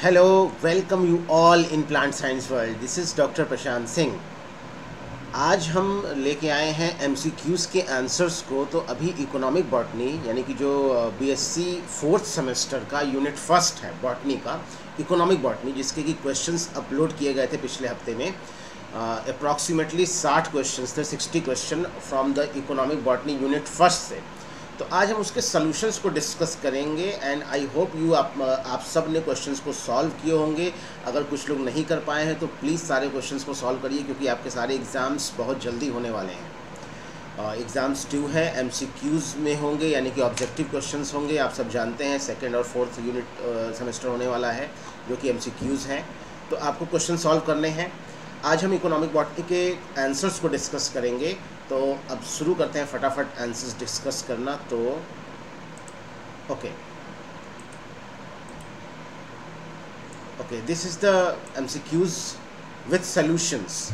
Hello, welcome you all in plant science world. This is doctor Prashant Singh. आज हम लेके आए हैं एमसीक्यूज़ के आंसर्स को। तो अभी इकोनॉमिक बॉटनी यानी कि जो बीएससी फोर्थ सेमेस्टर का यूनिट फर्स्ट है बॉटनी का, इकोनॉमिक बॉटनी, जिसके कि क्वेश्चंस अपलोड किए गए थे पिछले हफ्ते में। अप्रॉक्सीमेटली 60 क्वेश्चंस थे, 60 question from the economic botany unit first से। तो आज हम उसके सॉल्यूशंस को डिस्कस करेंगे एंड आई होप यू आप सब ने क्वेश्चंस को सॉल्व किए होंगे। अगर कुछ लोग नहीं कर पाए हैं तो प्लीज़ सारे क्वेश्चंस को सॉल्व करिए, क्योंकि आपके सारे एग्ज़ाम्स बहुत जल्दी होने वाले हैं। एग्ज़ाम्स ड्यू हैं, एमसीक्यूज़ में होंगे, यानी कि ऑब्जेक्टिव क्वेश्चंस होंगे। आप सब जानते हैं सेकेंड और फोर्थ यूनिट सेमेस्टर होने वाला है जो कि एमसीक्यूज़ हैं। तो आपको क्वेश्चन सॉल्व करने हैं। आज हम इकोनॉमिक बॉटनी के आंसर्स को डिस्कस करेंगे। तो अब शुरू करते हैं फटाफट आंसर्स डिस्कस करना। तो okay, this is the MCQs with solutions.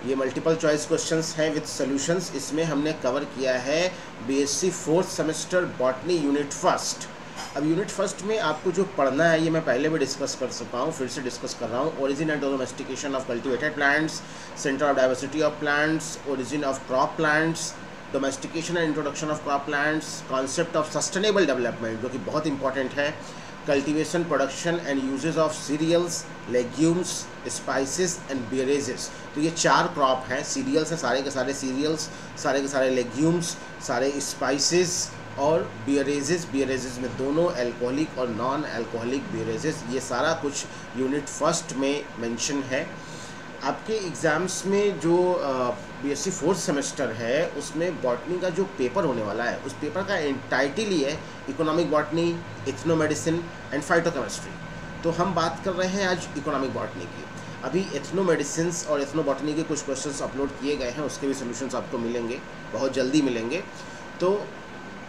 ये मल्टीपल चॉइस क्वेश्चंस हैं विथ सॉल्यूशंस। इसमें हमने कवर किया है BSc fourth semester botany unit first. अब यूनिट फर्स्ट में आपको जो पढ़ना है ये मैं पहले भी डिस्कस कर चुका हूँ, फिर से डिस्कस कर रहा हूँ। Origin and domestication of cultivated plants, centre of diversity of plants, origin of crop plants, domestication and introduction of crop plants, concept of sustainable development जो कि बहुत इंपॉर्टेंट है, cultivation, production and uses of cereals, legumes, spices and beverages. तो ये 4 crop हैं, serials हैं सारे के सारे सीरियल्स, सारे के सारे लेग्यूम्स, सारे स्पाइसेस और बियरेजेस में दोनों अल्कोहलिक और नॉन अल्कोहलिक बियरेजेस। ये सारा कुछ यूनिट फर्स्ट में मेंशन है। आपके एग्ज़ाम्स में जो बीएससी फोर्थ सेमेस्टर है उसमें बॉटनी का जो पेपर होने वाला है, उस पेपर का टाइटल ही है इकोनॉमिक बॉटनी, इथनोमेडिसिन एंड फाइटोकेमिस्ट्री। तो हम बात कर रहे हैं आज इकोनॉमिक बॉटनी की। अभी एथनोमेडिसिन और एथनोबॉटनी के कुछ क्वेश्चंस अपलोड किए गए हैं, उसके भी सोल्यूशंस आपको मिलेंगे, बहुत जल्दी मिलेंगे। तो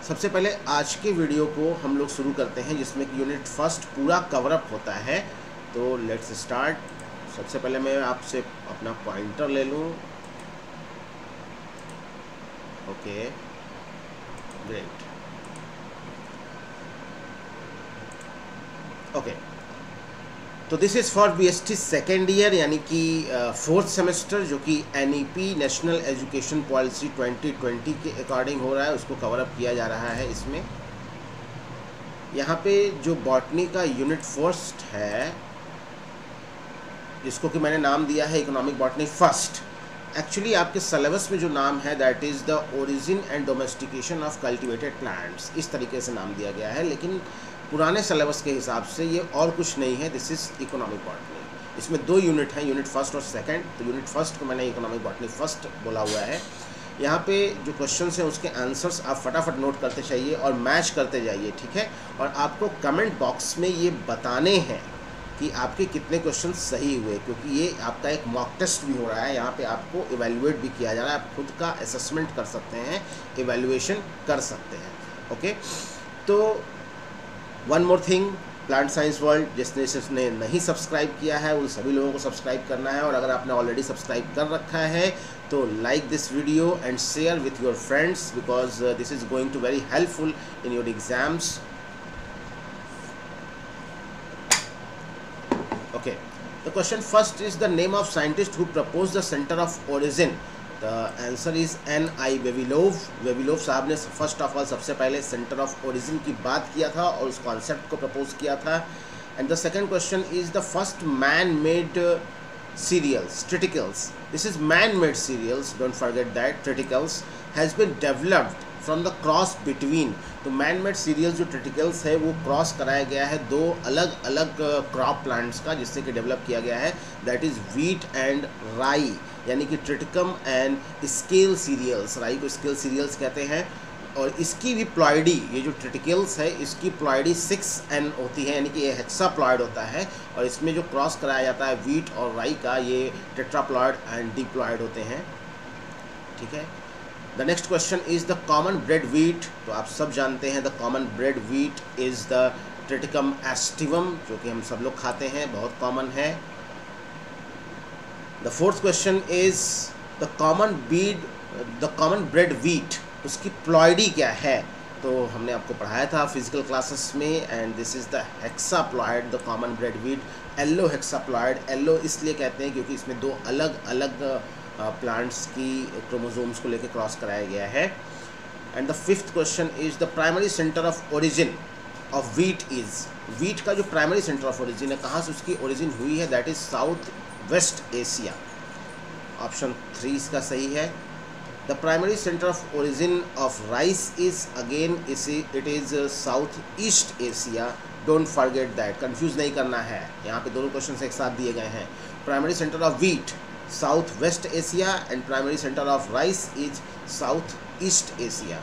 सबसे पहले आज के वीडियो को हम लोग शुरू करते हैं, जिसमें यूनिट फर्स्ट पूरा कवरअप होता है। तो लेट्स स्टार्ट। सबसे पहले मैं आपसे अपना पॉइंटर ले लूँ। Okay, great. ओके, तो this is for BST second year यानी कि फोर्थ सेमेस्टर, जो कि एनईपी नेशनल एजुकेशन पॉलिसी 2020 के अकॉर्डिंग हो रहा है, उसको कवर अप किया जा रहा है। इसमें यहाँ पे जो बॉटनी का यूनिट फर्स्ट है, जिसको कि मैंने नाम दिया है इकोनॉमिक बॉटनी फर्स्ट, एक्चुअली आपके सिलेबस में जो नाम है that is the origin and domestication of cultivated plants, इस तरीके से नाम दिया गया है। लेकिन पुराने सिलेबस के हिसाब से ये और कुछ नहीं है, दिस इज़ इकोनॉमिक बॉटनी। इसमें 2 यूनिट हैं, यूनिट फर्स्ट और सेकंड। तो यूनिट फर्स्ट को मैंने इकोनॉमिक बॉटनी फर्स्ट बोला हुआ है। यहाँ पे जो क्वेश्चंस हैं उसके आंसर्स आप फटाफट नोट करते जाइए और मैच करते जाइए, ठीक है। और आपको कमेंट बॉक्स में ये बताने हैं कि आपके कितने क्वेश्चन सही हुए, क्योंकि ये आपका एक मॉक टेस्ट भी हो रहा है। यहाँ पे आपको इवैल्यूएट भी किया जा रहा है, आप खुद का असेसमेंट कर सकते हैं, इवैल्यूएशन कर सकते हैं। ओके, तो one more thing, plant science world जिसने नहीं सब्सक्राइब किया है उन सभी लोगों को सब्सक्राइब करना है। और अगर आपने ऑलरेडी सब्सक्राइब कर रखा है तो like this video and share with your friends, because this is going to very helpful in your exams. Okay, the question first is the name of scientist who proposed the center of origin. The answer is N.I. Vavilov. वेविलोव साहब ने first of all सबसे पहले centre of origin की बात किया था और उस कॉन्सेप्ट को प्रपोज किया था। And the second question is the first man made cereals, triticles. This is man-made cereals, don't forget that. Triticles has been developed from the cross between. तो man-made cereals जो triticles है वो cross कराया गया है 2 अलग अलग क्रॉप प्लांट्स का, जिससे कि डेवलप किया गया है, दैट इज़ wheat एंड राई, यानी कि ट्रिटिकम एंड स्केल सीरियल्स। राई को स्केल सीरियल्स कहते हैं। और इसकी भी प्लॉइडी, ये जो ट्रिटिकल्स है इसकी प्लॉइडी 6N होती है, यानी कि ये हेक्साप्लॉइड होता है। और इसमें जो क्रॉस कराया जाता है वीट और राई का, ये टेट्राप्लॉइड एंड डिप्लॉइड होते हैं, ठीक है। The next question is the common bread wheat. तो आप सब जानते हैं the common bread wheat is the Triticum aestivum, जो कि हम सब लोग खाते हैं, बहुत कॉमन है। The fourth question is the common bread wheat, उसकी प्लॉइडी क्या है। तो हमने आपको पढ़ाया था फिजिकल क्लासेस में, and this is the hexaploid, the common bread wheat, yellow hexaploid. Yellow इसलिए कहते हैं क्योंकि इसमें 2 अलग अलग प्लांट्स की क्रोमोसोम्स को लेकर क्रॉस कराया गया है। And the 5th question is the primary centre of origin of wheat is. Wheat का जो प्राइमरी सेंटर ऑफ ओरिजिन है, कहाँ से उसकी ओरिजिन हुई है, that is south west Asia. Option 3 इसका सही है। The primary centre of origin of rice is again it is south east Asia. Don't forget that, confuse नहीं करना है, यहाँ पे दोनों क्वेश्चन एक साथ दिए गए हैं। Primary centre of wheat south west Asia and primary centre of rice is south east Asia.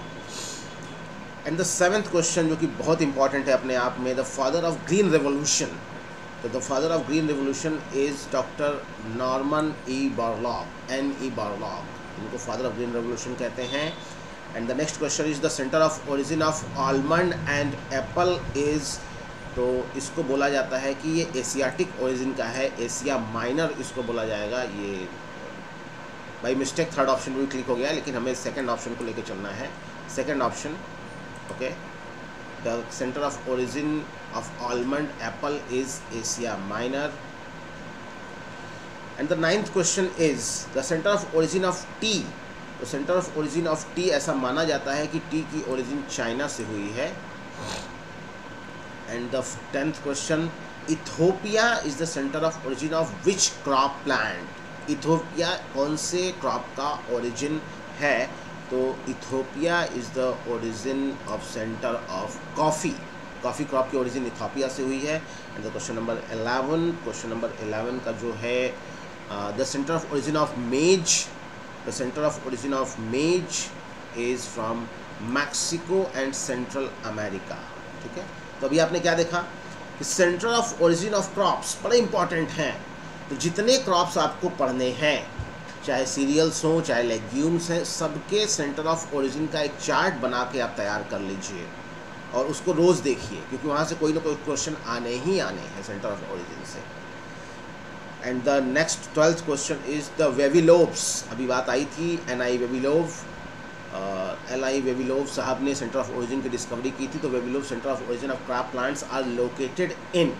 And the 7th question जो कि बहुत इंपॉर्टेंट है अपने आप में, the father of green revolution. तो the father of green revolution is doctor Norman E Borlaug, NE Borlaug, इनको father of green revolution कहते हैं। And the next question is the centre of origin of almond and Apple is, तो इसको बोला जाता है कि ये एशियाटिक ओरिजिन का है, एशिया माइनर इसको बोला जाएगा। ये बाई मिस्टेक 3rd ऑप्शन भी क्लिक हो गया, लेकिन हमें 2nd ऑप्शन को लेकर चलना है। 2nd option, okay, the centre of origin of almond apple is Asia Minor. And the 9th question is the centre of origin of tea. तो centre of origin of tea, ऐसा माना जाता है कि टी की ओरिजिन चाइना से हुई है। And the 10th question, Ethiopia is the centre of origin of which crop plant. Ethiopia कौन से क्रॉप का ओरिजिन है, तो Ethiopia is the origin of centre of coffee. Coffee crop की ओरिजिन इथोपिया से हुई है। And the question number 11, question number 11 का जो है the centre of origin of मेज। The centre of origin of मेज is from Mexico and central America. ठीक है, तो अभी आपने क्या देखा कि centre of origin of crops बड़े इंपॉर्टेंट हैं। तो जितने क्रॉप्स आपको पढ़ने हैं, चाहे सीरियल्स हों चाहे लेग्यूम्स हैं, सबके सेंटर ऑफ ओरिजिन का एक चार्ट बना के आप तैयार कर लीजिए और उसको रोज़ देखिए, क्योंकि वहाँ से कोई ना कोई क्वेश्चन आने ही आने हैं सेंटर ऑफ ओरिजिन से। And the next 12th question is the Vavilov's. अभी बात आई थी NI वेविलोव, LI वेविलोव साहब ने सेंटर ऑफ ओरिजिन की डिस्कवरी की थी। तो Vavilov centre of origin of crop plants are located in.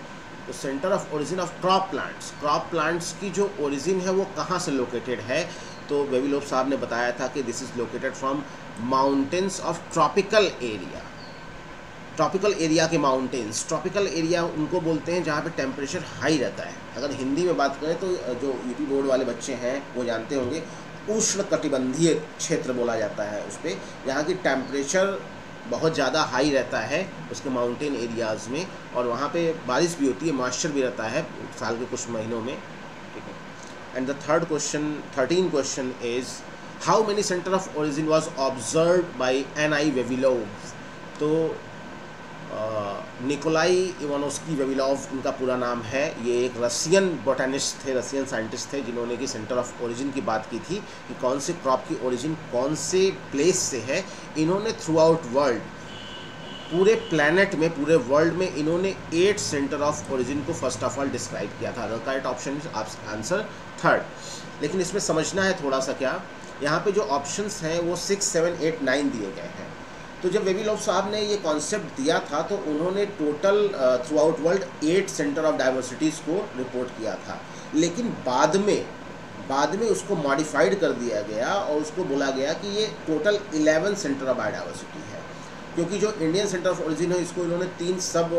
तो centre of origin of crop plants की जो ओरिजिन है वो कहाँ से लोकेटेड है, तो वेविलोव साहब ने बताया था कि this is located from mountains of tropical area. Tropical area के माउंटेन्स, ट्रॉपिकल एरिया उनको बोलते हैं जहाँ पे टेम्परेचर हाई रहता है। अगर हिंदी में बात करें तो जो यूपी बोर्ड वाले बच्चे हैं वो जानते होंगे, उष्ण कटिबंधीय क्षेत्र बोला जाता है उस पर, जहाँ की टेम्परेचर बहुत ज़्यादा हाई रहता है उसके माउंटेन एरियाज़ में, और वहाँ पे बारिश भी होती है, मॉइस्चर भी रहता है साल के कुछ महीनों में। ठीक है। And the 13th question is how many centre of origin was observed by NI वेविलोव। तो निकोलाई इवानोस्की वेविलोव इनका पूरा नाम है। ये एक रशियन बोटेनिस्ट थे, रशियन साइंटिस्ट थे, जिन्होंने कि सेंटर ऑफ ओरिजिन की बात की थी कि कौन से क्रॉप की ओरिजिन कौन से प्लेस से है। इन्होंने थ्रू आउट वर्ल्ड, पूरे प्लैनेट में, पूरे वर्ल्ड में इन्होंने 8 सेंटर ऑफ ओरिजिन को फर्स्ट ऑफ ऑल डिस्क्राइब किया था। The correct option is answer 3rd। लेकिन इसमें समझना है थोड़ा सा क्या, यहाँ पे जो ऑप्शंस हैं वो 6, 7, 8, 9 दिए गए हैं। तो जब वेविलोव साहब ने ये कॉन्सेप्ट दिया था तो उन्होंने total through out world 8 centre of diversities को रिपोर्ट किया था, लेकिन बाद में उसको मॉडिफाइड कर दिया गया और उसको बोला गया कि ये टोटल 11 सेंटर ऑफ बायोडाइवर्सिटी है, क्योंकि जो इंडियन सेंटर ऑफ ओरिजिन है इसको इन्होंने 3 सब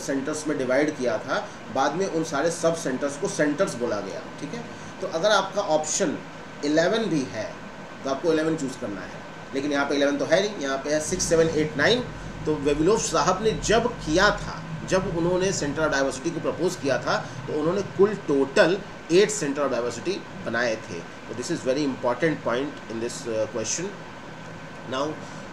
सेंटर्स में डिवाइड किया था। बाद में उन सारे सब सेंटर्स को सेंटर्स बोला गया। ठीक है, तो अगर आपका ऑप्शन 11 भी है तो आपको 11 चूज़ करना है, लेकिन यहाँ पे 11 तो है नहीं, यहाँ पे है 6, 7, 8, 9। तो वेविलोव साहब ने जब किया था, जब उन्होंने सेंटर ऑफ डाइवर्सिटी को प्रपोज किया था, तो उन्होंने कुल टोटल 8 सेंटर ऑफ डाइवर्सिटी बनाए थे। तो this is very important point in this question. Now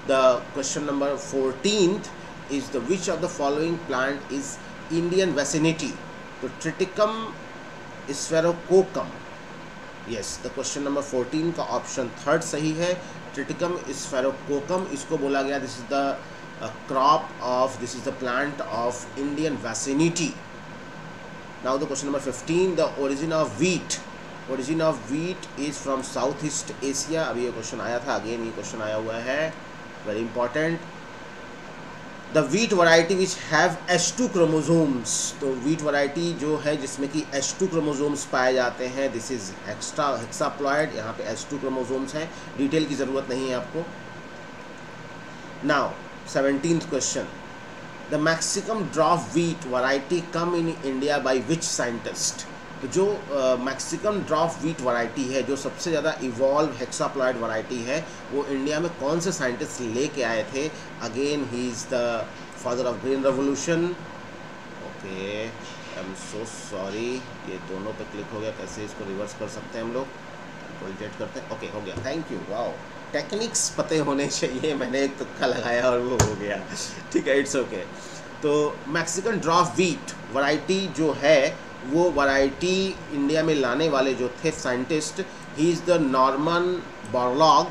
the question number 14th is the which of the following plant is Indian vicinity. तो Triticum sphaerococcum, yes, the question number 14 का option 3rd सही है। Triticum स्फेरोकोकम इसको बोला गया, this is the crop of, this is the plant of Indian vicinity. Now the question number 15, the origin of wheat. Origin of wheat is from south east Asia. अभी ये question आया था, again ये question आया हुआ है, very important. The wheat variety which have H2 chromosomes, तो wheat variety जो है जिसमें कि H2 क्रोमोसोम्स पाए जाते हैं, दिस इज हेक्साप्लॉयड, यहाँ पे H2 क्रोमोसोम्स हैं, डिटेल की ज़रूरत नहीं है आपको। Now 17th question, the Mexican dwarf wheat variety come in India by which scientist, तो जो मैक्सिकम ड्रॉप वीट वैरायटी है, जो सबसे ज़्यादा इवॉल्व हेक्साप्लॉयड वैरायटी है, वो इंडिया में कौन से साइंटिस्ट लेके आए थे? Again he is the father of green revolution. Okay, I am so sorry, ये दोनों पे क्लिक हो गया, कैसे इसको रिवर्स कर सकते हैं हम लोग? कंट्रोल जेड करते हैं, ओके हो गया, थैंक यू। वाओ, टेक्निक्स पते होने चाहिए, मैंने एक तुक्का लगाया और वो हो गया, ठीक है, इट्स ओके। तो मैक्सिकन ड्रॉप वीट वैरायटी जो है, वो वैरायटी इंडिया में लाने वाले जो थे scientist, he is the Norman Borlaug,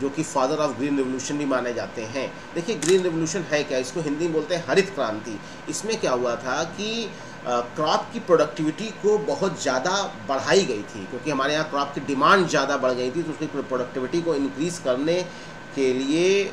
जो कि फादर ऑफ ग्रीन रेवोल्यूशन भी माने जाते हैं। देखिए ग्रीन रेवोल्यूशन है क्या, इसको हिंदी में बोलते हैं हरित क्रांति। इसमें क्या हुआ था कि क्रॉप की प्रोडक्टिविटी को बहुत ज़्यादा बढ़ाई गई थी, क्योंकि हमारे यहाँ क्रॉप की डिमांड ज़्यादा बढ़ गई थी, तो उसकी प्रोडक्टिविटी को इंक्रीज़ करने के लिए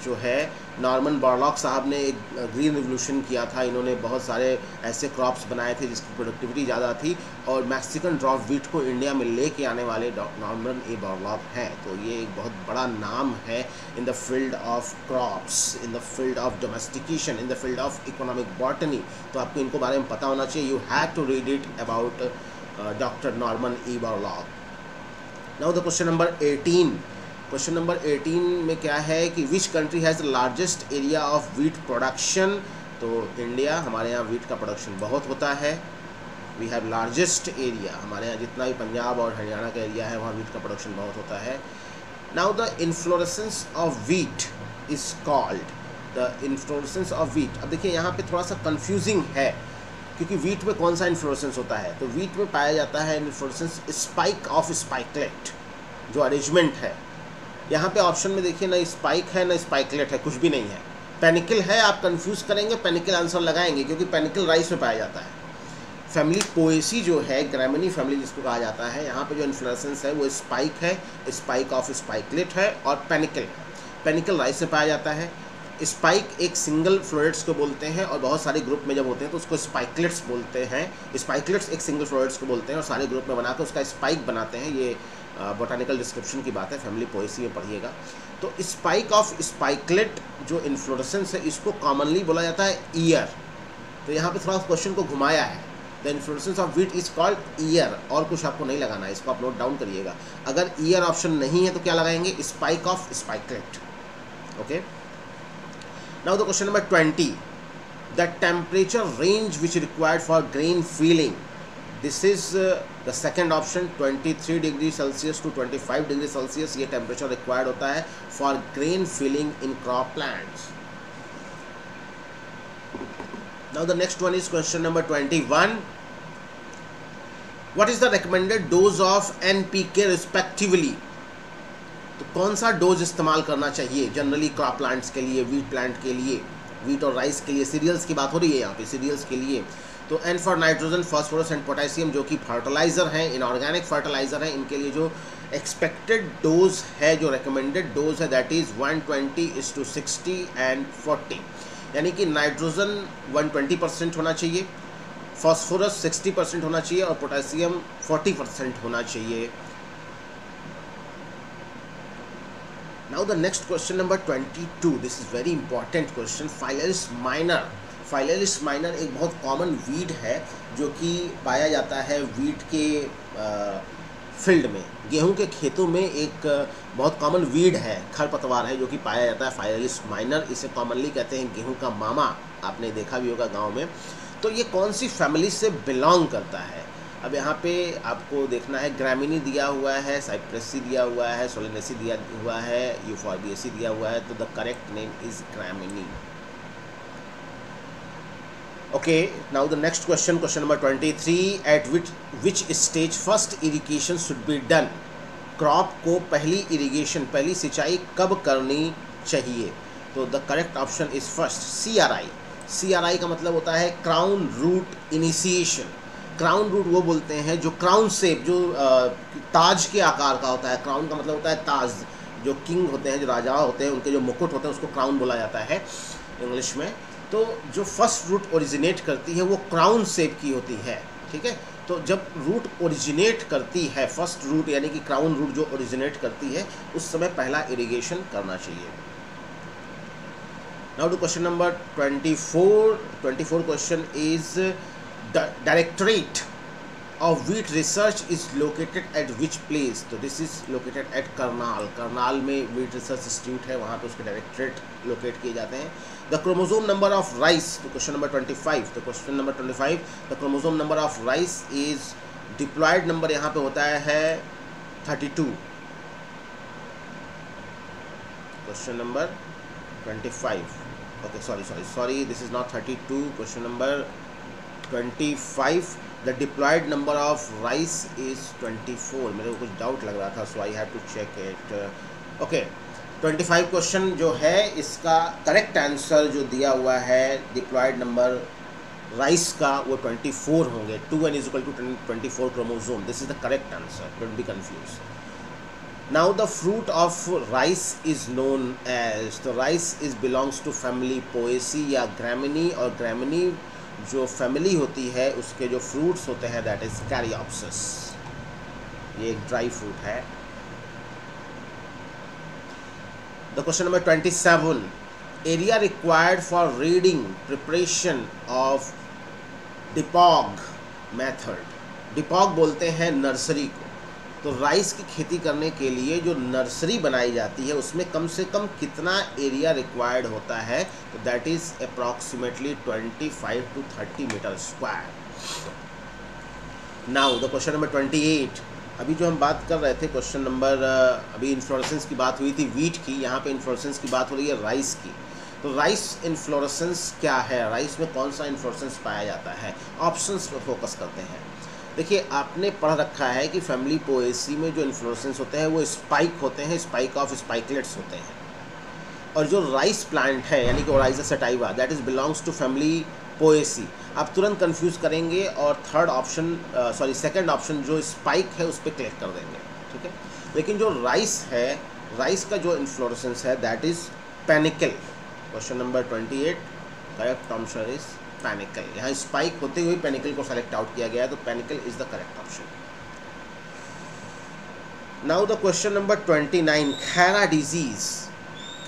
जो है नॉर्मन बोरलॉग साहब ने एक ग्रीन रिवोल्यूशन किया था। इन्होंने बहुत सारे ऐसे क्रॉप्स बनाए थे जिसकी प्रोडक्टिविटी ज़्यादा थी, और मैक्सिकन ड्रॉप वीट को इंडिया में लेके आने वाले नॉर्मन ए बोरलॉग हैं। तो ये एक बहुत बड़ा नाम है in the field of crops, in the field of domestication, in the field of economic botany. तो आपको इनको बारे में पता होना चाहिए। You have to read it about doctor Norman E Borlaug. Now the question number 18। Question number 18 में क्या है कि which country has the largest area of wheat production, तो इंडिया, हमारे यहाँ वीट का प्रोडक्शन बहुत होता है, वी हैव लार्जेस्ट एरिया, हमारे यहाँ जितना भी पंजाब और हरियाणा का एरिया है वहाँ वीट का प्रोडक्शन बहुत होता है। Now the inflorescence of wheat is called, the inflorescence of wheat. अब देखिए यहाँ पे थोड़ा सा कन्फ्यूजिंग है, क्योंकि वीट में कौन सा इन्फ्लोरेसेंस होता है, तो वीट में पाया जाता है इन्फ्लोरेसेंस स्पाइक ऑफ स्पाइकलेट, जो अरेंजमेंट है। यहाँ पे ऑप्शन में देखिए, ना स्पाइक है ना स्पाइकलेट है, कुछ भी नहीं है। पेनिकल है, आप कंफ्यूज करेंगे, पेनिकल आंसर लगाएंगे, क्योंकि पेनिकल राइस में पाया जाता है। फैमिली पोएसी जो है, ग्रामिनी फैमिली जिसको कहा जाता है, यहाँ पे जो इन्फ्लोरेसेंस है वो स्पाइक है, स्पाइक ऑफ स्पाइकलेट है, और पेनिकल है। पेनिकल राइस में पाया जाता है। स्पाइक एक सिंगल फ्लोरेट्स को बोलते हैं, और बहुत सारे ग्रुप में जब होते हैं तो उसको स्पाइकलेट्स बोलते हैं। स्पाइकलेट्स एक सिंगल फ्लोरेट्स को बोलते हैं, और सारे ग्रुप में बनाकर उसका स्पाइक बनाते हैं। ये बोटानिकल डिस्क्रिप्शन की बात है, फैमिली पोएसी में पढ़िएगा। तो स्पाइक ऑफ स्पाइकलेट जो इन्फ्लोरेसेंस है, इसको कॉमनली बोला जाता है ईयर। तो यहाँ पे थोड़ा क्वेश्चन को घुमाया है। The inflorescence of wheat is called year, और कुछ आपको नहीं लगाना है, इसको आप नोट डाउन करिएगा। अगर ईयर ऑप्शन नहीं है तो क्या लगाएंगे? Spike of spikelet. Okay, now the question number 20, the temperature range which required for grain feeling, this is the second option. 23 degree Celsius to 25 degree Celsius ये टेम्परेचर रिक्वायर्ड होता है for grain filling in crop plants. Now the next one is question number 21, what is the recommended dose of NPK respectively, तो कौन सा dose इस्तेमाल करना चाहिए generally crop plants के लिए, वीट प्लांट के लिए, वीट और राइस के लिए, सीरियल्स की बात हो रही है यहाँ पे, सीरियल्स के लिए। तो N for nitrogen, phosphorus and potassium, जो कि फर्टिलाइज़र हैं, इनऑर्गेनिक फर्टिलाइज़र हैं, इनके लिए जो एक्सपेक्टेड डोज है, जो रिकमेंडेड डोज है, दैट इज़ 120:60 एंड 40, यानी कि नाइट्रोजन 120% होना चाहिए, फास्फोरस 60% होना चाहिए, और पोटेशियम 40% होना चाहिए। Now the next question number 22, this is very important question. Phalaris minor, Phalaris minor एक बहुत कॉमन वीड है जो कि पाया जाता है वीट के फील्ड में, गेहूं के खेतों में एक बहुत कॉमन वीड है, खरपतवार है जो कि पाया जाता है फाइलेरिस माइनर। इसे कॉमनली कहते हैं गेहूं का मामा, आपने देखा भी होगा गांव में। तो ये कौन सी फैमिली से बिलोंग करता है? अब यहाँ पे आपको देखना है, ग्रामिनी दिया हुआ है, साइप्रेसी दिया हुआ है, सोलेनेसी दिया हुआ है, यूफॉर्बिएसी दिया हुआ है, तो the correct name is ग्रामिनी। Okay, now the next question, question number 23, at which stage first irrigation should be done? Crop को पहली इरिगेशन, पहली सिंचाई कब करनी चाहिए? तो the correct option is first, CRI। CRI का मतलब होता है crown root initiation. Crown root वो बोलते हैं जो क्राउन शेप, जो ताज के आकार का होता है। क्राउन का मतलब होता है ताज, जो किंग होते हैं, जो राजा होते हैं, उनके जो मुकुट होते हैं, उसको क्राउन बोला जाता है। इंग्लिश में। तो जो फर्स्ट रूट ओरिजिनेट करती है वो क्राउन शेप की होती है, ठीक है। तो जब रूट ओरिजिनेट करती है, फर्स्ट रूट यानी कि क्राउन रूट जो ओरिजिनेट करती है, उस समय पहला इरिगेशन करना चाहिए। Now to question number 24 question is directorate of wheat research is located at which place? तो this is located at Karnal में wheat research institute है, वहाँ पे उसके डायरेक्टरेट लोकेट किए जाते हैं। The chromosome number of rice, तो क्वेश्चन नंबर 25, तो question number 25 the chromosome number of rice is diploid number यहाँ पे होता है 32। Question number 25, okay, sorry, this is not 32, question number 25, the diploid number of rice is 24। मेरे को कुछ doubt लग रहा था, so I have to check it। okay, 25 question जो है इसका करेक्ट आंसर जो दिया हुआ है डिप्लॉयड नंबर राइस का वो 24 होंगे। 2n is equal to 24 chromosome, this is the correct answer, don't be confuse. Now the fruit of rice is known as, तो rice is belongs to family Poaceae या Gramineae, और ग्रामिनी जो family होती है उसके जो फ्रूट्स होते हैं दैट इज कैरियोप्सिस, ये एक ड्राई फ्रूट है। The question number 27, area required for reading preparation of dapog method. Dapog बोलते हैं नर्सरी को, तो राइस की खेती करने के लिए जो नर्सरी बनाई जाती है उसमें कम से कम कितना एरिया रिक्वायर्ड होता है, तो that is approximately 25 to 30 metre square. Now the question number 28, अभी जो हम बात कर रहे थे क्वेश्चन नंबर, अभी इन्फ्लोरेसेंस की बात हुई थी वीट की, यहाँ पे इन्फ्लोरेसेंस की बात हो रही है राइस की। तो राइस इन्फ्लोरेसेंस क्या है, राइस में कौन सा इन्फ्लोरेसेंस पाया जाता है, ऑप्शंस पर फोकस करते हैं। देखिए आपने पढ़ रखा है कि फैमिली पोएसी में जो इन्फ्लोरेसेंस होते हैं वो स्पाइक होते हैं, स्पाइक ऑफ स्पाइकलेट्स होते हैं। और जो राइस प्लांट है यानी कि Oryza sativa that is belongs to family Poaceae. आप तुरंत कंफ्यूज करेंगे और सेकंड ऑप्शन जो स्पाइक है उस पर क्लिक कर देंगे, ठीक है। लेकिन जो राइस है, राइस का जो इन्फ्लोरेसेंस है that is panicle. Question number 28 correct answer is panicle. यहाँ स्पाइक होते हुए पैनिकल को सेलेक्ट आउट किया गया है, तो panicle is the correct option. Now the question number 29, Khaira disease.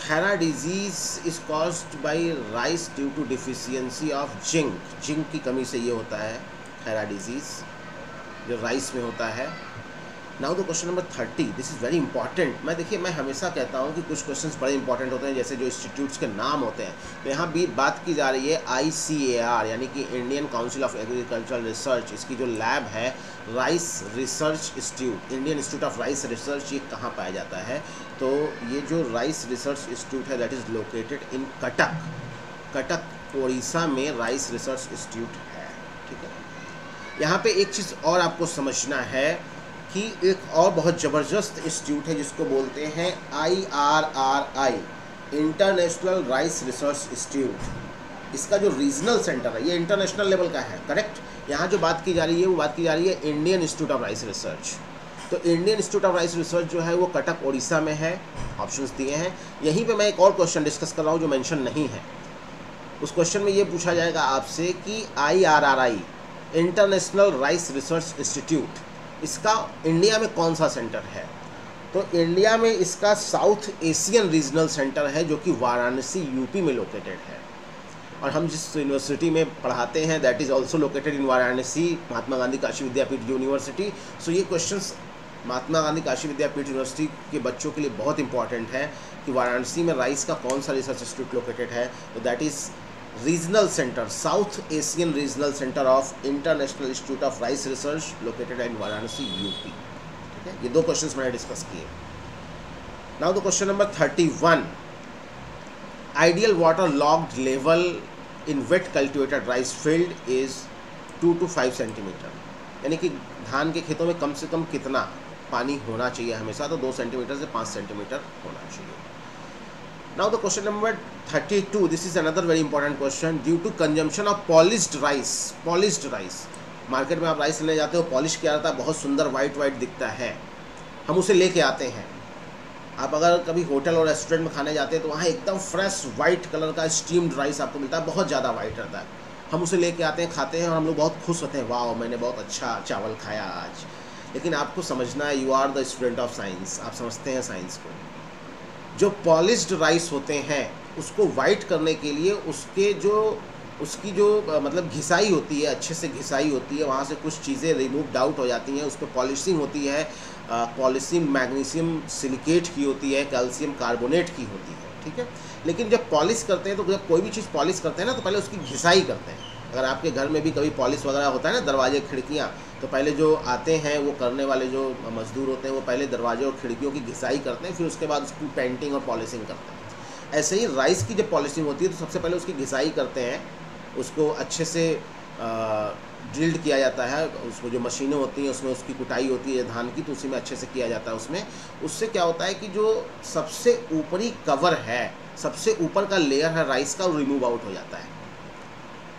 Khaira disease is caused by rice due to deficiency of zinc. Zinc की कमी से ये होता है खैरा डिजीज, जो राइस में होता है। Now the question number 30, this is very important. मैं हमेशा कहता हूँ कि कुछ क्वेश्चंस बड़े इंपॉर्टेंट होते हैं, जैसे जो इंस्टीट्यूट्स के नाम होते हैं। तो यहाँ भी बात की जा रही है ICAR यानी कि Indian council of agricultural research, इसकी जो लैब है rice research institute, Indian Institute of rice research, ये कहाँ पाया जाता है? तो ये जो राइस रिसर्च इंस्टीट्यूट है that is located in Cuttack Orissa में राइस रिसर्च इंस्टीट्यूट है, ठीक है। यहाँ पे एक चीज़ और आपको समझना है कि एक और बहुत ज़बरदस्त इंस्टीट्यूट है जिसको बोलते हैं IRRI, international rice research institute. इसका जो रीजनल सेंटर है ये इंटरनेशनल लेवल का है, करेक्ट। यहाँ जो बात की जा रही है वो बात की जा रही है Indian Institute of rice Research. तो Indian Institute of rice Research जो है वो कटक उड़ीसा में है, ऑप्शंस दिए हैं। यहीं पे मैं एक और क्वेश्चन डिस्कस कर रहा हूँ जो मेंशन नहीं है। उस क्वेश्चन में ये पूछा जाएगा आपसे कि IRRI, international rice research institute, इसका इंडिया में कौन सा सेंटर है? तो इंडिया में इसका साउथ एशियन रीजनल सेंटर है जो कि वाराणसी UP में लोकेटेड है। और हम जिस यूनिवर्सिटी में पढ़ाते हैं that is also located in Varanasi, Mahatma Gandhi Kashi Vidyapith University. So ये क्वेश्चंस महात्मा गांधी काशी विद्यापीठ यूनिवर्सिटी के बच्चों के लिए बहुत इंपॉर्टेंट है कि वाराणसी में राइस का कौन सा रिसर्च इंस्टीट्यूट लोकेटेड है। तो that is regional centre, south Asian regional centre of international institute of rice research located in Varanasi UP, ठीक है। ये दो क्वेश्चंस मैंने डिस्कस किए। Now the question number 31, ideal water logged level in wet cultivated rice field is 2 to 5 centimetre, यानी कि धान के खेतों में कम से कम कितना पानी होना चाहिए हमेशा? तो 2 सेंटीमीटर से 5 सेंटीमीटर होना चाहिए। Now the question number 32, this is another very important question. Due to consumption of polished rice, market में आप राइस लेने जाते हो, पॉलिश किया जाता है, बहुत सुंदर वाइट दिखता है, हम उसे लेके आते हैं, आप अगर कभी होटल और रेस्टोरेंट में खाने जाते हैं तो वहाँ एकदम फ्रेश वाइट कलर का स्टीम्ड राइस आपको मिलता है, बहुत ज़्यादा वाइट रहता है। हम उसे लेके आते हैं, खाते हैं और हम लोग बहुत खुश होते हैं, वाह मैंने बहुत अच्छा चावल खाया आज। लेकिन आपको समझना है, you are the student of science, आप समझते हैं साइंस को। जो पॉलिश्ड राइस होते हैं उसको वाइट करने के लिए उसकी जो मतलब घिसाई होती है, अच्छे से घिसाई होती है, वहाँ से कुछ चीज़ें रिमूव्ड आउट हो जाती हैं, उस पर पॉलिशिंग होती है, पॉलिशिंग मैग्नीशियम सिलिकेट की होती है, कैल्शियम कार्बोनेट की होती है, ठीक है। लेकिन जब पॉलिश करते हैं तो जब कोई भी चीज़ पॉलिश करते हैं ना तो पहले उसकी घिसाई करते हैं। अगर आपके घर में भी कभी पॉलिश वगैरह होता है ना, दरवाजे खिड़कियाँ, तो पहले जो आते हैं वो करने वाले जो मजदूर होते हैं वो पहले दरवाजे और खिड़कियों की घिसाई करते हैं, फिर उसके बाद उसकी पेंटिंग और पॉलिशिंग करते हैं। ऐसे ही राइस की जब पॉलिशिंग होती है तो सबसे पहले उसकी घिसाई करते हैं, उसको अच्छे से ड्रिल्ड किया जाता है, उसको जो मशीनें होती हैं उसमें उसकी कुटाई होती है धान की, तो उसी में अच्छे से किया जाता है। उससे क्या होता है कि जो सबसे ऊपरी कवर है, सबसे ऊपर का लेयर है राइस का, वो रिमूव आउट हो जाता है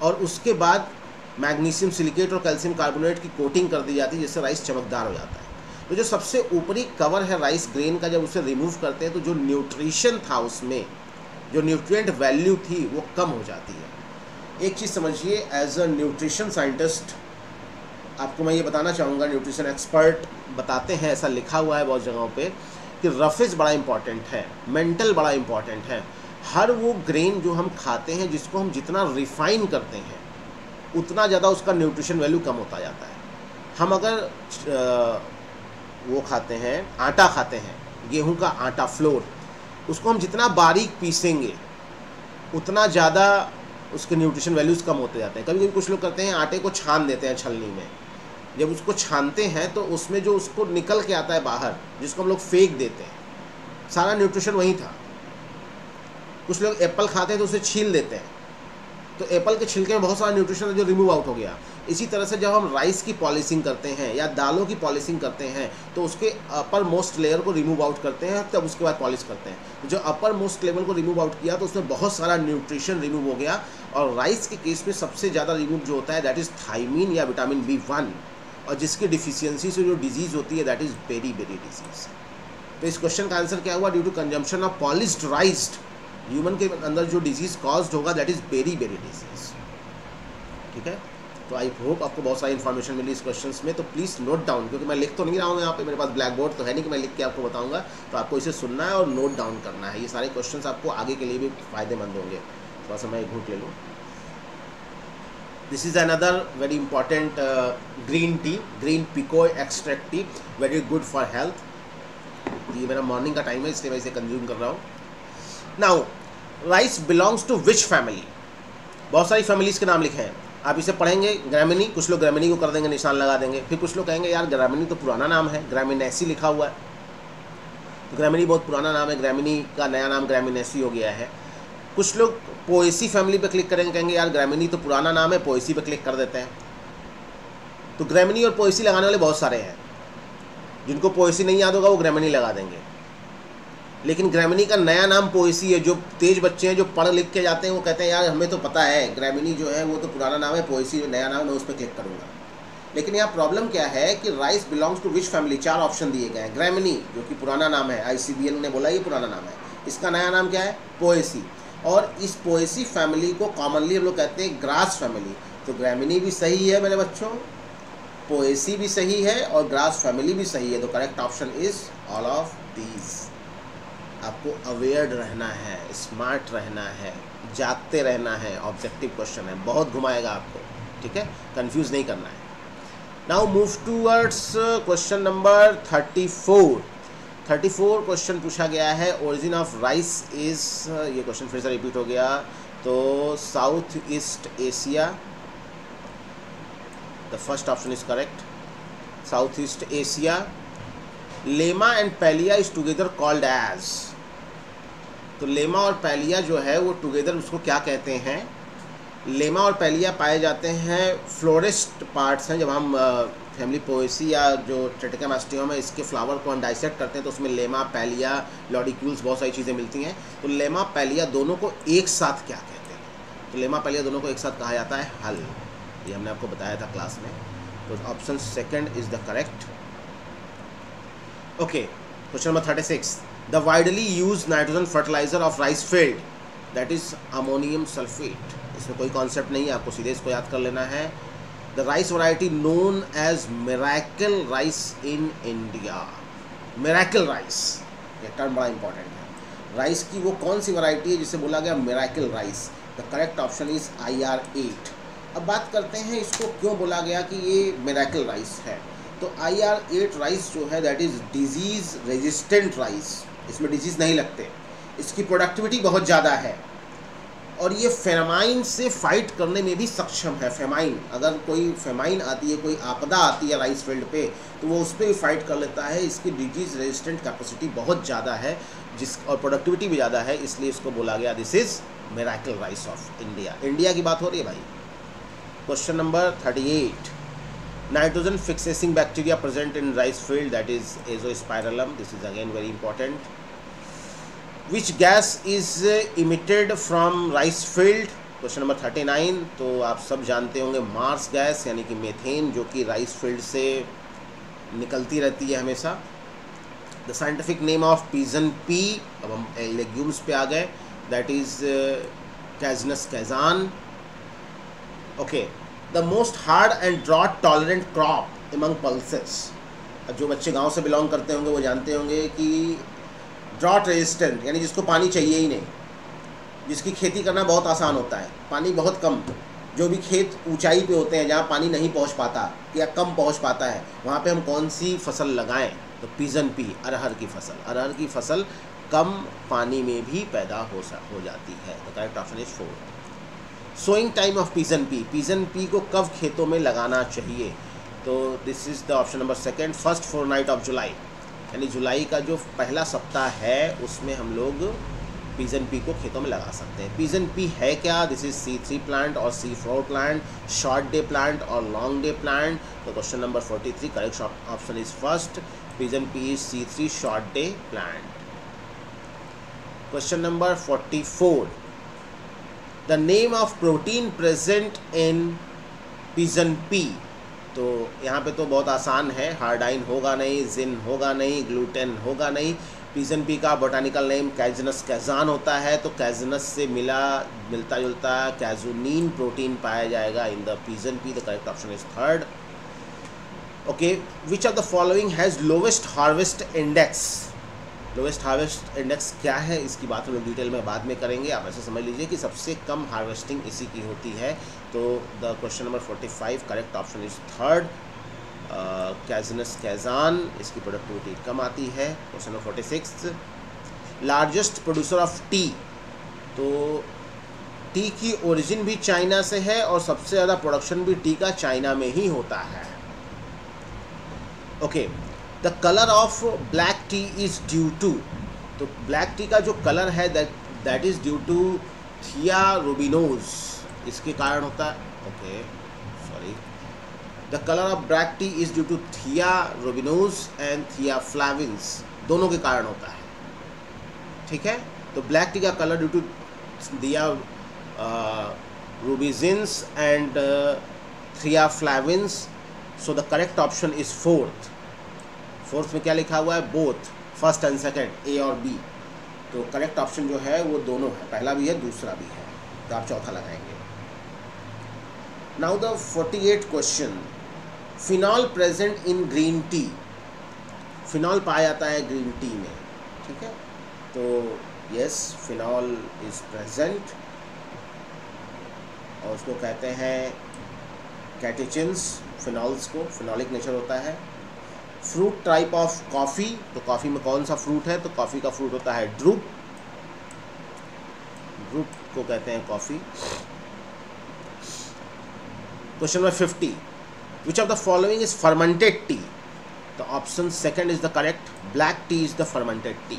और उसके बाद मैग्नीशियम सिलिकेट और कैल्शियम कार्बोनेट की कोटिंग कर दी जाती है, जिससे राइस चमकदार हो जाता है। तो जो सबसे ऊपरी कवर है राइस ग्रेन का, जब उसे रिमूव करते हैं तो जो न्यूट्रिशन था उसमें, जो न्यूट्रिएंट वैल्यू थी वो कम हो जाती है। एक चीज़ समझिए, एज अ न्यूट्रिशन साइंटिस्ट आपको मैं ये बताना चाहूँगा, न्यूट्रिशन एक्सपर्ट बताते हैं, ऐसा लिखा हुआ है बहुत जगहों पे कि रफेज बड़ा इंपॉर्टेंट है, मेंटल बड़ा इंपॉर्टेंट है। हर वो ग्रेन जो हम खाते हैं, जिसको हम जितना रिफाइन करते हैं उतना ज़्यादा उसका न्यूट्रिशन वैल्यू कम होता जाता है। हम अगर वो खाते हैं, आटा खाते हैं, गेहूं का आटा, फ्लोर, उसको हम जितना बारीक पीसेंगे उतना ज़्यादा उसके न्यूट्रिशन वैल्यूज़ कम होते जाते हैं। कभी कभी कुछ लोग करते हैं, आटे को छान देते हैं छलनी में, जब उसको छानते हैं तो उसमें जो उसको निकल के आता है बाहर, जिसको हम लोग फेंक देते हैं, सारा न्यूट्रिशन वही था। कुछ लोग एप्पल खाते हैं तो उसे छील देते हैं, तो एप्पल के छिलके में बहुत सारा न्यूट्रिशन है जो रिमूव आउट हो गया। इसी तरह से जब हम राइस की पॉलिशिंग करते हैं या दालों की पॉलिशिंग करते हैं तो उसके अपर मोस्ट लेयर को रिमूव आउट करते हैं, तब उसके बाद पॉलिश करते हैं। जो अपर मोस्ट लेवल को रिमूव आउट किया तो उसमें बहुत सारा न्यूट्रिशन रिमूव हो गया। और राइस के केस में सबसे ज़्यादा रिमूव जो होता है दैट इज़ थायमीन या विटामिन B1, और जिसकी डिफिशियंसी से जो डिजीज़ होती है दैट इज़ बेरी डिजीज़। तो इस क्वेश्चन का आंसर क्या हुआ? Due to consumption of polished rice human के अंदर जो डिजीज़ कॉज्ड होगा दैट इज़ बेरी डिजीज़। ठीक है, तो आई होप आपको बहुत सारी इन्फॉर्मेशन मिली इस क्वेश्चन में। तो प्लीज़ नोट डाउन, क्योंकि मैं लिख तो नहीं रहा हूँ यहाँ पे, मेरे पास ब्लैक बोर्ड तो है नहीं कि मैं लिख के आपको बताऊँगा, तो आपको इसे सुनना है और नोट डाउन करना है। ये सारे क्वेश्चन आपको आगे के लिए भी फ़ायदेमंद होंगे। थोड़ा सा मैं घूंट ले लूँ। This is another very important green tea, green pekoe extract tea, very good for health. ये मेरा मॉर्निंग का टाइम है इसलिए मैं इसे कंज्यूम कर रहा हूँ। Now rice belongs to which family? बहुत सारी फैमिलीज़ के नाम लिखे हैं, आप इसे पढ़ेंगे। ग्रामिनी, कुछ लोग ग्रामिनी को कर देंगे, निशान लगा देंगे। फिर कुछ लोग कहेंगे यार ग्रामिनी तो पुराना नाम है, ग्रामिनेसी लिखा हुआ है, तो ग्रामिनी बहुत पुराना नाम है, ग्रामिनी का नया नाम ग्रामिनेसी हो गया है। कुछ लोग पोएसी फैमिली पे क्लिक करेंगे, कहेंगे यार ग्रामिनी तो पुराना नाम है, पोएसी पे क्लिक कर देते हैं। तो ग्रामिनी और पोएसी लगाने वाले बहुत सारे हैं, जिनको पोएसी नहीं याद होगा वो ग्रामिनी लगा देंगे। लेकिन ग्रामिनी का नया नाम पोएसी है। जो तेज बच्चे हैं जो पढ़ लिख के जाते हैं वो कहते हैं यार हमें तो पता है ग्रामिनी जो है वो तो पुराना नाम है, पोएसी जो नया नाम है उस पर क्लिक करूँगा। लेकिन यहाँ प्रॉब्लम क्या है कि rice belongs to which family, 4 option दिए गए हैं। ग्रामिनी जो कि पुराना नाम है, ICBL ने बोला ये पुराना नाम है, इसका नया नाम क्या है? पोएसी। और इस पोएसी फैमिली को कॉमनली हम लोग कहते हैं ग्रास फैमिली। तो ग्रामिनी भी सही है मेरे बच्चों, पोएसी भी सही है और ग्रास फैमिली भी सही है। तो correct option is all of these. आपको अवेयर रहना है, स्मार्ट रहना है, जागते रहना है। ऑब्जेक्टिव क्वेश्चन है, बहुत घुमाएगा आपको, ठीक है, कंफ्यूज नहीं करना है। Now move towards question number 34। 34 question पूछा गया है, ओरिजिन ऑफ राइस इज, ये क्वेश्चन फिर से रिपीट हो गया। तो south east Asia, the first option is correct, south east Asia. Lemma and palea is together called as. तो लेमा और पैलिया जो है वो टुगेदर उसको क्या कहते हैं? लेमा और पैलिया पाए जाते हैं फ्लोरिस्ट पार्ट्स हैं। जब हम फैमिली पोएसी या जो ट्रिटिकम एस्टियम है इसके फ्लावर को हम डाइसेक्ट करते हैं तो उसमें लेमा, पैलिया, लॉडिक्यूल्स, बहुत सारी चीज़ें मिलती हैं। तो लेमा पैलिया दोनों को एक साथ क्या कहते हैं? तो लेमा पैलिया दोनों को एक साथ कहा जाता है हल। ये हमने आपको बताया था क्लास में। तो option second is the correct. Okay, question number 36। The widely use nitrogen fertiliser of rice field, that is ammonium sulphate. इसमें कोई कॉन्सेप्ट नहीं है, आपको सीधे इसको याद कर लेना है। The rice variety known as miracle rice in India. Miracle rice, ये टर्म बड़ा इंपॉर्टेंट है। राइस की वो कौन सी वैरायटी है जिसे बोला गया miracle rice? The correct option is IR8। अब बात करते हैं इसको क्यों बोला गया कि ये मिरेकल राइस है। तो IR8 राइस जो है that is disease resistant rice. इसमें डिजीज़ नहीं लगते, इसकी प्रोडक्टिविटी बहुत ज़्यादा है और ये फेमाइन से फाइट करने में भी सक्षम है। फेमाइन, अगर कोई फेमाइन आती है, कोई आपदा आती है राइस फील्ड पे, तो वो उस पर भी फाइट कर लेता है। इसकी डिजीज़ रेजिस्टेंट कैपेसिटी बहुत ज़्यादा है और प्रोडक्टिविटी भी ज़्यादा है, इसलिए इसको बोला गया this is miracle rice of India. India की बात हो रही है भाई। Question number 38, nitrogen fixing bacteria present in rice field that is Azospirillum. This is again very important. Which gas is emitted from rice field? Question number 39, तो आप सब जानते होंगे मार्स गैस यानी कि मीथेन, जो कि राइस फील्ड से निकलती रहती है हमेशा। The scientific name of pigeon pea, अब हम लेग्यूम्स पे आ गए, that is Cajanus cajan. Okay, the most hard and drought tolerant crop among pulses. अब जो बच्चे गांव से बिलोंग करते होंगे वो जानते होंगे कि ड्रॉट रेजिस्टेंट यानी जिसको पानी चाहिए ही नहीं, जिसकी खेती करना बहुत आसान होता है, पानी बहुत कम, जो भी खेत ऊंचाई पे होते हैं जहाँ पानी नहीं पहुँच पाता या कम पहुँच पाता है, वहाँ पे हम कौन सी फसल लगाएं? तो पिजन पी, अरहर की फसल। अरहर की फसल कम पानी में भी पैदा हो जाती है। The correct option is 4। Sowing time of pigeon pea को कब खेतों में लगाना चाहिए? तो this is the option number 2, first fortnight of July, यानी जुलाई का जो पहला सप्ताह है उसमें हम लोग पिजन पी को खेतों में लगा सकते हैं। पिजन पी है क्या? दिस इज C3 प्लांट और C4 plant, short day plant और लॉन्ग डे प्लांट। तो question number 43, correct option is first, pigeon P is C3 short day plant. Question number 44, the name of protein present in pigeon P. तो यहाँ पे तो बहुत आसान है, हार्डाइन होगा नहीं, जिन होगा नहीं, ग्लूटेन होगा नहीं। पिजन पी का बोटानिकल नेम कैजनस कैजान होता है, तो कैजनस से मिलता जुलता कैजुनीन प्रोटीन पाया जाएगा in the pigeon P. The correct option is 3rd। Okay, which of the following has lowest harvest index? Lowest harvest index क्या है, इसकी बात हम लोग डिटेल में बाद में करेंगे। आप ऐसे समझ लीजिए कि सबसे कम हार्वेस्टिंग इसी की होती है। तो the question number 45, correct option is 3rd, कैजनस कैजान, इसकी प्रोडक्टिविटी कम आती है। Question number 46, largest producer of tea. तो टी की ओरिजिन भी चाइना से है और सबसे ज़्यादा प्रोडक्शन भी टी का चाइना में ही होता है। Okay, the colour of black tea is due to. तो ब्लैक टी का जो कलर है दैट इज़ ड्यू टू थिया रुबिनोज, इसके कारण होता है। Okay, sorry, the colour of black tea is due to thearubigins and थिया फ्लाविन्स, दोनों के कारण होता है। ठीक है, तो ब्लैक टी का colour due to thearubigins and theaflavins. So the correct option is 4th। 4th में क्या लिखा हुआ है? Both, first and second, A और बी। तो करेक्ट ऑप्शन जो है वो दोनों है, पहला भी है दूसरा भी है, तो आप चौथा लगाएंगे। Now the 48 question, phenol present in green tea. Phenol पाया जाता है ग्रीन टी में, ठीक है, तो यस, फिनॉल इज प्रेजेंट और उसको कहते हैं कैटेचिन्स। फिनॉल्स को फिनॉलिक नेचर होता है। फ्रूट टाइप ऑफ कॉफ़ी, तो कॉफ़ी में कौन सा फ्रूट है? तो कॉफ़ी का फ्रूट होता है ड्रूप, ड्रूप को कहते हैं coffee. Question number 50, which of the following is fermented tea? तो option 2 is the correct, black tea is the fermented tea.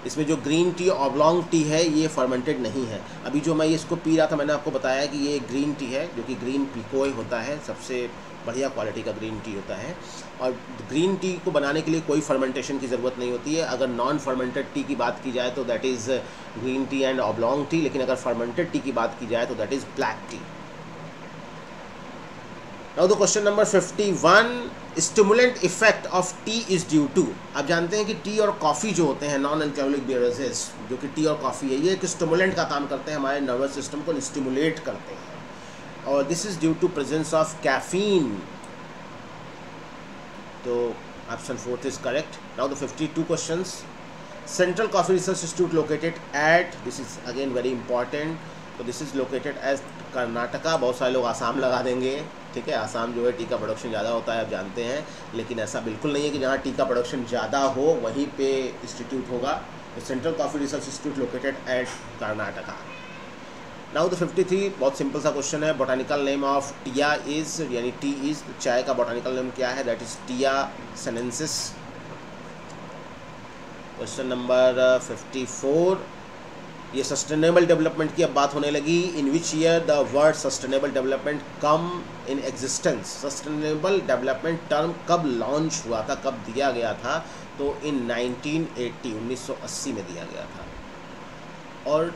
इसमें जो ग्रीन टी ऑब्लॉन्ग टी है ये फर्मेंटेड नहीं है। अभी जो मैं इसको पी रहा था मैंने आपको बताया कि ये ग्रीन टी है, जो कि ग्रीन पीकोय होता है, सबसे बढ़िया क्वालिटी का ग्रीन टी होता है। और ग्रीन टी को बनाने के लिए कोई फर्मेंटेशन की ज़रूरत नहीं होती है। अगर नॉन फर्मेंटेड टी की बात की जाए तो that is green tea and oblong tea, लेकिन अगर फर्मेंटेड टी की बात की जाए तो that is black tea. Now the question number 51, stimulant effect of tea is due to. आप जानते हैं कि टी और कॉफ़ी जो होते हैं नॉन अल्कोहलिक बेवरेजेस, जो कि टी और कॉफ़ी है, ये एक स्टिमुलेंट का काम करते हैं, हमारे नर्वस सिस्टम को स्टिमुलेट करते हैं, और this is due to presence of caffeine. तो option 4 is correct. Now the 52 questions, Central Coffee Research Institute located at, this is again very important, तो this is located as Karnataka. बहुत सारे लोग आसाम लगा देंगे, ठीक है, आसाम जो है टी का प्रोडक्शन ज़्यादा होता है, आप जानते हैं, लेकिन ऐसा बिल्कुल नहीं है कि जहाँ टी का प्रोडक्शन ज़्यादा हो वहीं पे इंस्टीट्यूट होगा। तो Central Coffee Research Institute located at Karnataka. Now the 53, बहुत सिंपल सा क्वेश्चन है, botanical name of Thea is, यानी टी इज, चाय का बोटानिकल नेम क्या है, that is Thea sinensis. Question number 54, ये सस्टेनेबल डेवलपमेंट की अब बात होने लगी। In which year the word sustainable development come in existence. Sustainable development term कब लॉन्च हुआ था, कब दिया गया था, तो इन 1980 में दिया गया था। और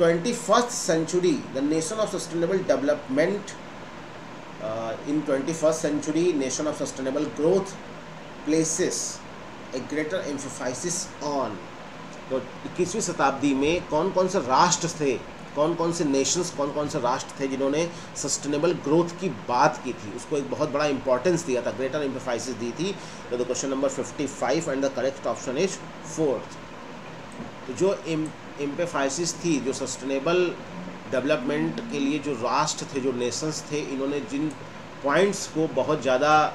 21st century, the nation of sustainable development, in 21st century nation of sustainable growth places a greater emphasis on. तो 21वीं शताब्दी में कौन कौन से राष्ट्र थे, कौन कौन से नेशंस, कौन कौन से राष्ट्र थे जिन्होंने सस्टेनेबल ग्रोथ की बात की थी, उसको एक बहुत बड़ा इंपॉर्टेंस दिया था, ग्रेटर एम्फेसाइसिस दी थी। तो the question number 55 and the correct option is 4th। तो जो एम्फेसाइसिस थी, जो सस्टेनेबल डेवलपमेंट के लिए जो राष्ट्र थे, जो नेशंस थे, इन्होंने जिन पॉइंट्स को बहुत ज़्यादा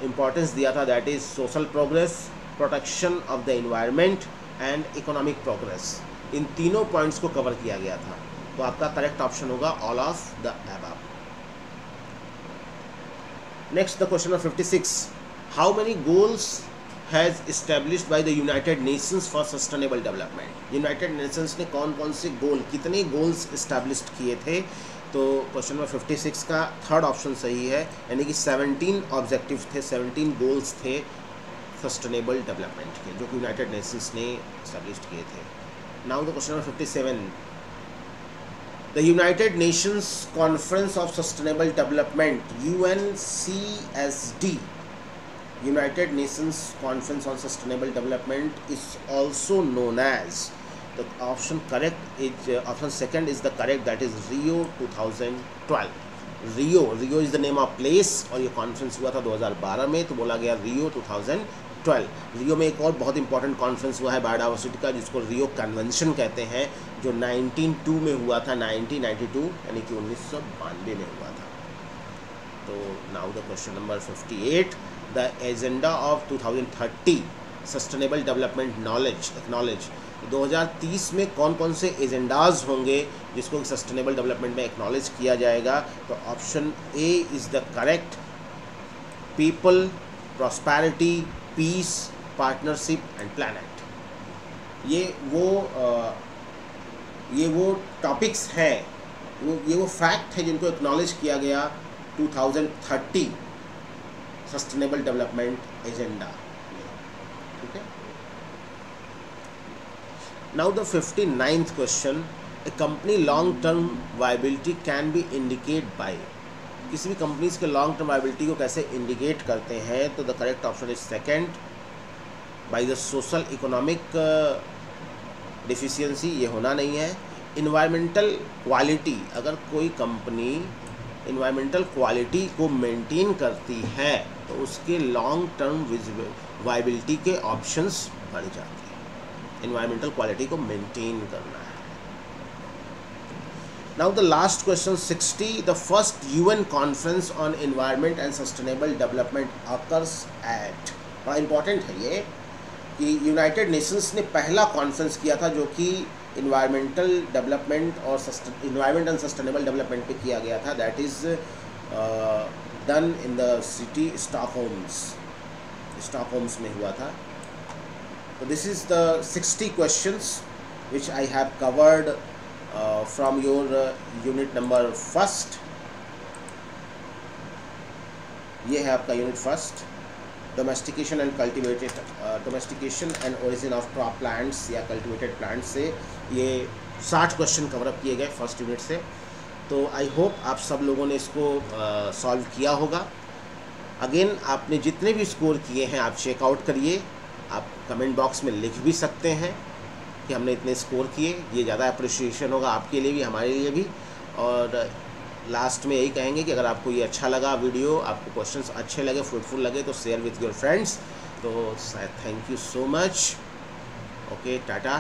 इम्पॉर्टेंस दिया था, that is social progress, protection of the environment and economic progress. इन तीनों पॉइंट्स को कवर किया गया था। तो आपका करेक्ट ऑप्शन होगा all of the above. Next the question number 56, how many goals has established by the United Nations for sustainable development. United Nations ने कौन कौन से गोल, कितने गोल्स एस्टेब्लिश किए थे। तो क्वेश्चन नंबर 56 का 3rd ऑप्शन सही है, यानी कि 17 ऑब्जेक्टिव थे, 17 गोल्स थे सस्टेनेबल डेवलपमेंट के, जो कि यूनाइटेड नेशंस ने एस्टैब्लिश किए थे। Now the question number 57, the United Nations conference of sustainable development UNCSD, United Nations conference on sustainable development is also known as. तो option correct is, option 2nd is the correct, that is Rio 2012। Rio is the name of place, और ये conference हुआ था 2012 में, तो बोला गया रियो 2012। रियो में एक और बहुत इंपॉर्टेंट कॉन्फ्रेंस हुआ है बायोडाइवर्सिटी का, जिसको रियो कन्वेंशन कहते हैं, जो 1992 में हुआ था, 1992 यानी कि 1992 में हुआ था। तो now the question number 58, the agenda of 2030 sustainable development knowledge acknowledge. 2030 में कौन कौन से एजेंडाज होंगे जिसको सस्टेनेबल डेवलपमेंट में एक्नॉलेज किया जाएगा। तो option A is the correct, people, prosperity, peace, partnership and planet. ये वो टॉपिक्स हैं, ये वो फैक्ट है जिनको एक्नॉलेज किया गया 2030 सस्टेनेबल डेवलपमेंट एजेंडा। ठीक है। Now the 59th question, A company long term viability can be indicate bye. किसी भी कंपनीज के लॉन्ग टर्म वायबिलिटी को कैसे इंडिकेट करते हैं। तो the correct option is 2nd, by the social economic deficiency, ये होना नहीं है। इन्वायरमेंटल क्वालिटी, अगर कोई कंपनी इन्वायरमेंटल क्वालिटी को मेंटेन करती है तो उसके लॉन्ग टर्म वायबिलिटी के ऑप्शंस बढ़ जाते हैं। इन्वायरमेंटल क्वालिटी को मेंटेन करना है। Now the last question 60, the first UN conference on environment and sustainable development occurs at. बड़ा इंपॉर्टेंट है ये कि यूनाइटेड नेशंस ने पहला कॉन्फ्रेंस किया था जो कि इन्वायरमेंटल डेवलपमेंट और इन्वायरमेंट एंड सस्टेनेबल डेवलपमेंट पे किया गया था, that is done in the city Stockholm's में हुआ था। So this is the 60 questions which I have covered from your unit number 1st। ये है आपका unit 1st, domestication and cultivated, domestication and origin of crop plants या cultivated plants से ये 60 question cover up किए गए 1st यूनिट से। तो आई होप आप सब लोगों ने इसको सॉल्व किया होगा। अगेन आपने जितने भी स्कोर किए हैं आप चेकआउट करिए, आप कमेंट बॉक्स में लिख भी सकते हैं कि हमने इतने स्कोर किए, ये ज़्यादा अप्रिशिएशन होगा आपके लिए भी हमारे लिए भी। और लास्ट में यही कहेंगे कि अगर आपको ये अच्छा लगा वीडियो, आपको क्वेश्चंस अच्छे लगे, फ्रूटफुल लगे तो शेयर विथ योर फ्रेंड्स। तो thank you so much. Okay, Tata.